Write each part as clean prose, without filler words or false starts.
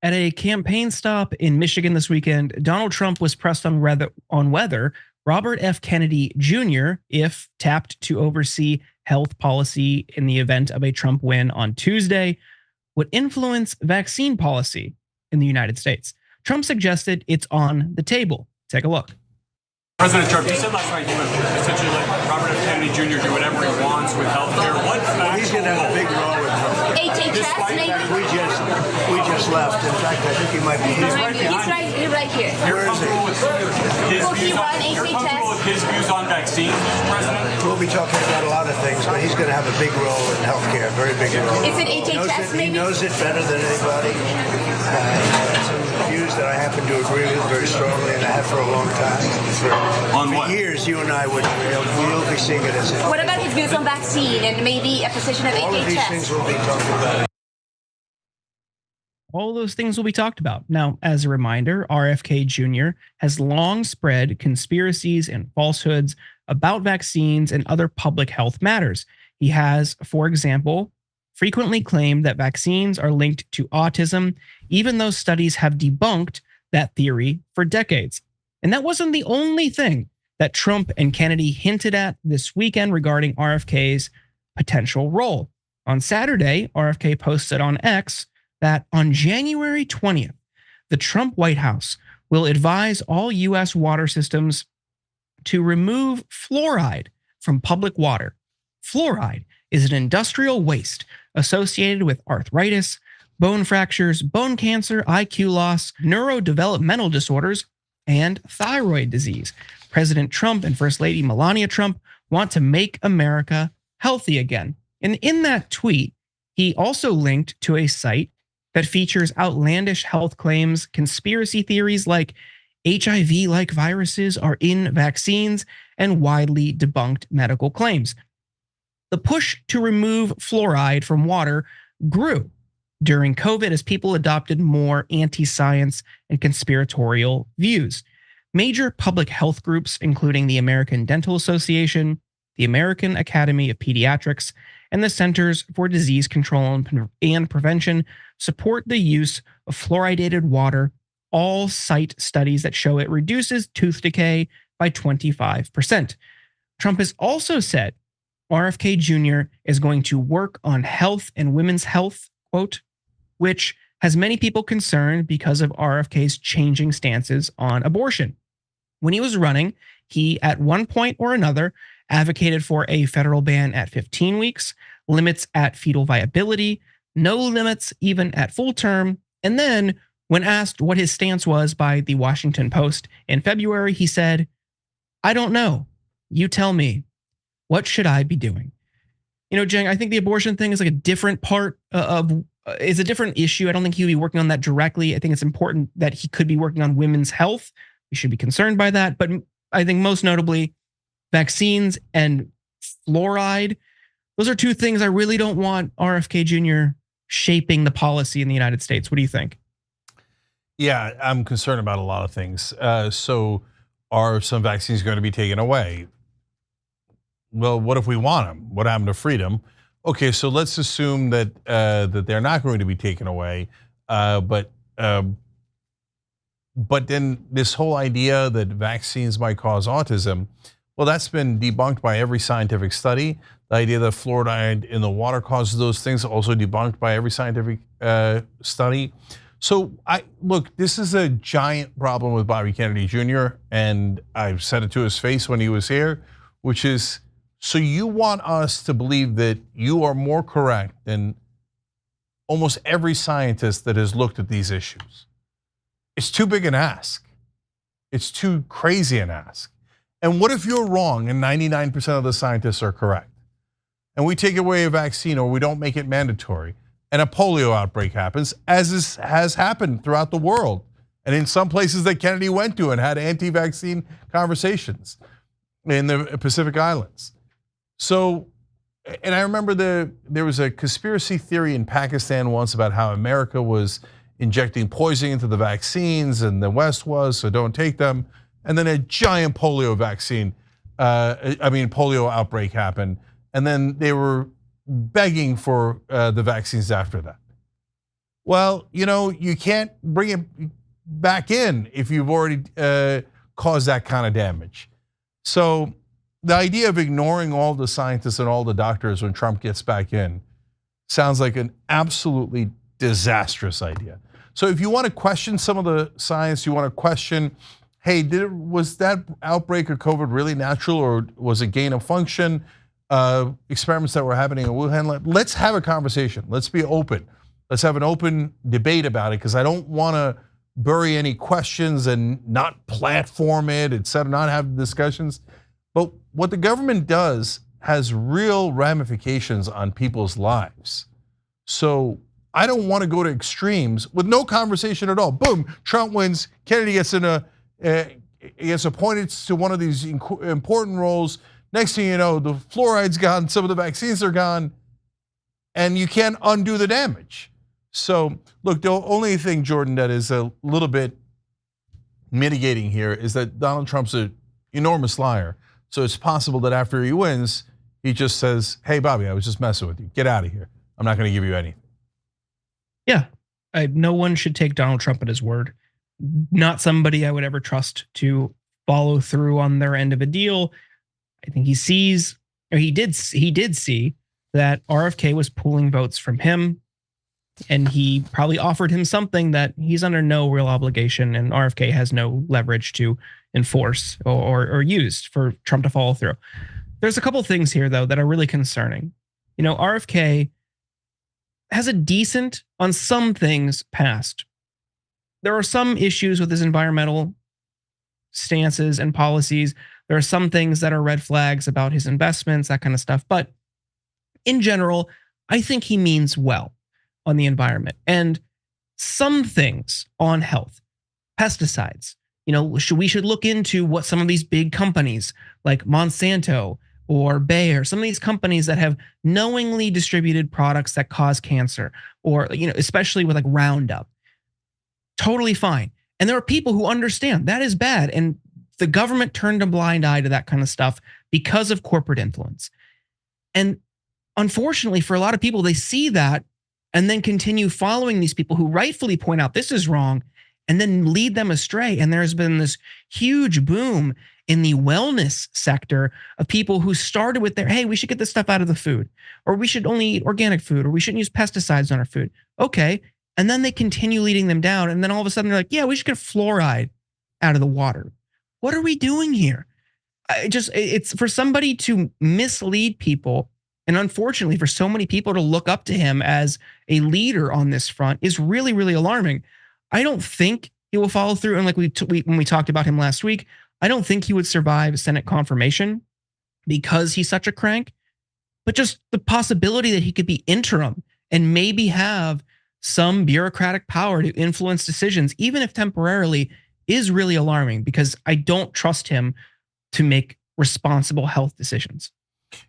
At a campaign stop in Michigan this weekend, Donald Trump was pressed on whether Robert F. Kennedy Jr., if tapped to oversee health policy in the event of a Trump win on Tuesday, would influence vaccine policy in the United States. Trump suggested it's on the table. Take a look. President Trump, you said last night you would essentially let Robert F. Kennedy Jr. do whatever he wants with health care. What he's going to have a big role with health care. We just left. In fact, I think he might be here. He's right here. Where is he? With his views on vaccines, Mr. President? We'll be talking about a lot of things, but he's going to have a big role in health care, very big role. Is it HHS maybe? He knows it better than anybody. Some views that I happen to agree with very strongly, and I have for a long time. For years, you and I we'll be seeing it as What about his views on vaccine and maybe a position of HHS? All of these things will be talked about. All those things will be talked about. Now, as a reminder, RFK Jr. has long spread conspiracies and falsehoods about vaccines and other public health matters. He has, for example, frequently claimed that vaccines are linked to autism, even though studies have debunked that theory for decades. And that wasn't the only thing that Trump and Kennedy hinted at this weekend regarding RFK's potential role. On Saturday, RFK posted on X that on January 20th, the Trump White House will advise all US water systems to remove fluoride from public water. Fluoride is an industrial waste associated with arthritis, bone fractures, bone cancer, IQ loss, neurodevelopmental disorders, and thyroid disease. President Trump and First Lady Melania Trump want to make America healthy again. And in that tweet, he also linked to a site that features outlandish health claims, conspiracy theories like HIV-like viruses are in vaccines, and widely debunked medical claims. The push to remove fluoride from water grew during COVID as people adopted more anti-science and conspiratorial views. Major public health groups, including the American Dental Association, the American Academy of Pediatrics, and the Centers for Disease Control and Prevention, support the use of fluoridated water. All cite studies that show it reduces tooth decay by 25%. Trump has also said RFK Jr. is going to work on health and women's health, quote, which has many people concerned because of RFK's changing stances on abortion. When he was running, he, at one point or another, advocated for a federal ban at 15 weeks, limits at fetal viability, no limits even at full term. And then, when asked what his stance was by the Washington Post in February, he said, "I don't know. You tell me. What should I be doing?" You know, Cenk, I think the abortion thing is like a different part is a different issue. I don't think he would be working on that directly. I think it's important that he could be working on women's health. We should be concerned by that. But I think most notably, vaccines and fluoride, those are two things I really don't want RFK Jr. shaping the policy in the United States. What do you think? Yeah, I'm concerned about a lot of things. So are some vaccines going to be taken away? Well, what if we want them? What happened to freedom? Okay, so let's assume that that they're not going to be taken away, but then this whole idea that vaccines might cause autism, well, that's been debunked by every scientific study. The idea that fluoride in the water causes those things, also debunked by every scientific study. So look, this is a giant problem with Bobby Kennedy Jr., and I've said it to his face when he was here, which is, so you want us to believe that you are more correct than almost every scientist that has looked at these issues. It's too big an ask. It's too crazy an ask. And what if you're wrong and 99% of the scientists are correct? And we take away a vaccine or we don't make it mandatory, and a polio outbreak happens, as has happened throughout the world, and in some places that Kennedy went to and had anti-vaccine conversations in the Pacific Islands. So, and I remember there was a conspiracy theory in Pakistan once about how America was injecting poison into the vaccines and the West was, so don't take them. And then a giant polio polio outbreak happened. And then they were begging for the vaccines after that. Well, you can't bring it back in if you've already caused that kind of damage. So the idea of ignoring all the scientists and all the doctors when Trump gets back in sounds like an absolutely disastrous idea. So if you want to question some of the science, you want to question, hey, was that outbreak of COVID really natural, or was it gain of function? Experiments that were happening in Wuhan, let's have a conversation. Let's be open. Let's have an open debate about it, because I don't want to bury any questions and not platform it, et cetera, not have discussions. But what the government does has real ramifications on people's lives. So I don't want to go to extremes with no conversation at all. Boom, Trump wins, Kennedy gets appointed to one of these important roles. Next thing you know, the fluoride's gone, some of the vaccines are gone, and you can't undo the damage. So look, the only thing, Jordan, that is a little bit mitigating here is that Donald Trump's an enormous liar. So it's possible that after he wins, he just says, hey, Bobby, I was just messing with you. Get out of here. I'm not going to give you anything. Yeah, no one should take Donald Trump at his word. Not somebody I would ever trust to follow through on their end of a deal. I think he did see that RFK was pulling votes from him, and he probably offered him something that he's under no real obligation, and RFK has no leverage to enforce or use for Trump to follow through. There's a couple things here, though, that are really concerning. RFK has a decent, on some things, past. There are some issues with his environmental stances and policies. There are some things that are red flags about his investments, that kind of stuff. But in general, I think he means well on the environment. And some things on health, pesticides, we should look into what some of these big companies like Monsanto or Bayer, some of these companies that have knowingly distributed products that cause cancer, or especially with like Roundup. Totally fine. And there are people who understand that is bad, and the government turned a blind eye to that kind of stuff because of corporate influence. And unfortunately, for a lot of people, they see that and then continue following these people who rightfully point out this is wrong and then lead them astray. And there's been this huge boom in the wellness sector of people who started with hey, we should get this stuff out of the food, or we should only eat organic food, or we shouldn't use pesticides on our food. Okay. And then they continue leading them down. And then all of a sudden they're like, yeah, we should get fluoride out of the water. What are we doing here? It's for somebody to mislead people, and unfortunately for so many people to look up to him as a leader on this front is really, really alarming. I don't think he will follow through. And like when we talked about him last week, I don't think he would survive Senate confirmation because he's such a crank. But just the possibility that he could be interim and maybe have some bureaucratic power to influence decisions, even if temporarily, is really alarming, because I don't trust him to make responsible health decisions.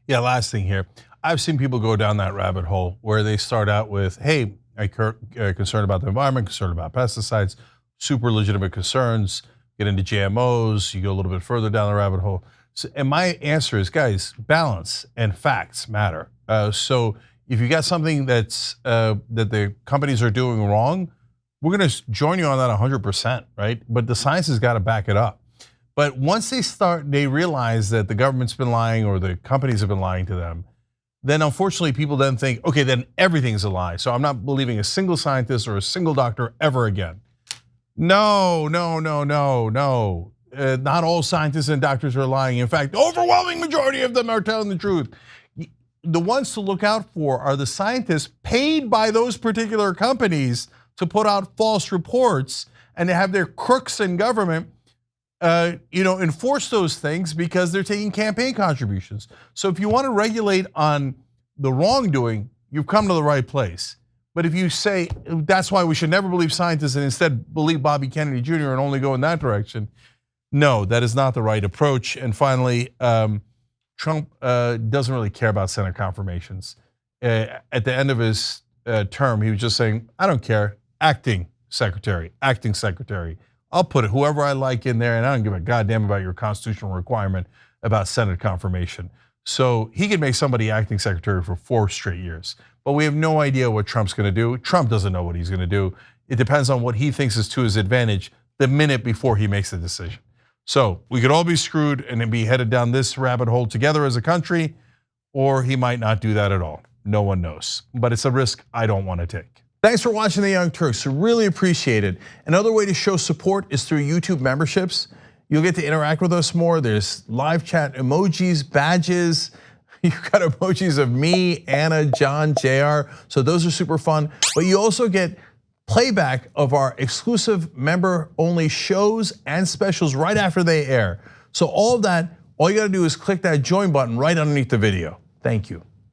Yeah, last thing here. I've seen people go down that rabbit hole where they start out with, hey, I'm concerned about the environment, concerned about pesticides, super legitimate concerns, get into GMOs, you go a little bit further down the rabbit hole. And my answer is, guys, balance and facts matter. So if you got something that the companies are doing wrong, we're going to join you on that 100%, right? But the science has got to back it up. But once they realize that the government's been lying or the companies have been lying to them, then unfortunately people then think, okay, then everything's a lie. So I'm not believing a single scientist or a single doctor ever again. No. Not all scientists and doctors are lying. In fact, the overwhelming majority of them are telling the truth. The ones to look out for are the scientists paid by those particular companies to put out false reports and to have their crooks in government enforce those things because they're taking campaign contributions. So if you want to regulate on the wrongdoing, you've come to the right place. But if you say that's why we should never believe scientists and instead believe Bobby Kennedy Jr. and only go in that direction, no, that is not the right approach. And finally, Trump doesn't really care about Senate confirmations. At the end of his term, he was just saying, I don't care, acting secretary. I'll put whoever I like in there, and I don't give a goddamn about your constitutional requirement about Senate confirmation. So he could make somebody acting secretary for 4 straight years. But we have no idea what Trump's gonna do. Trump doesn't know what he's gonna do. It depends on what he thinks is to his advantage the minute before he makes the decision. So we could all be screwed and then be headed down this rabbit hole together as a country, or he might not do that at all. No one knows, but it's a risk I don't wanna take. Thanks for watching The Young Turks, really appreciate it. Another way to show support is through YouTube memberships. You'll get to interact with us more. There's live chat emojis, badges. You've got emojis of me, Anna, John, JR. So those are super fun. But you also get playback of our exclusive member-only shows and specials right after they air. So all of that, all you gotta do is click that join button right underneath the video. Thank you.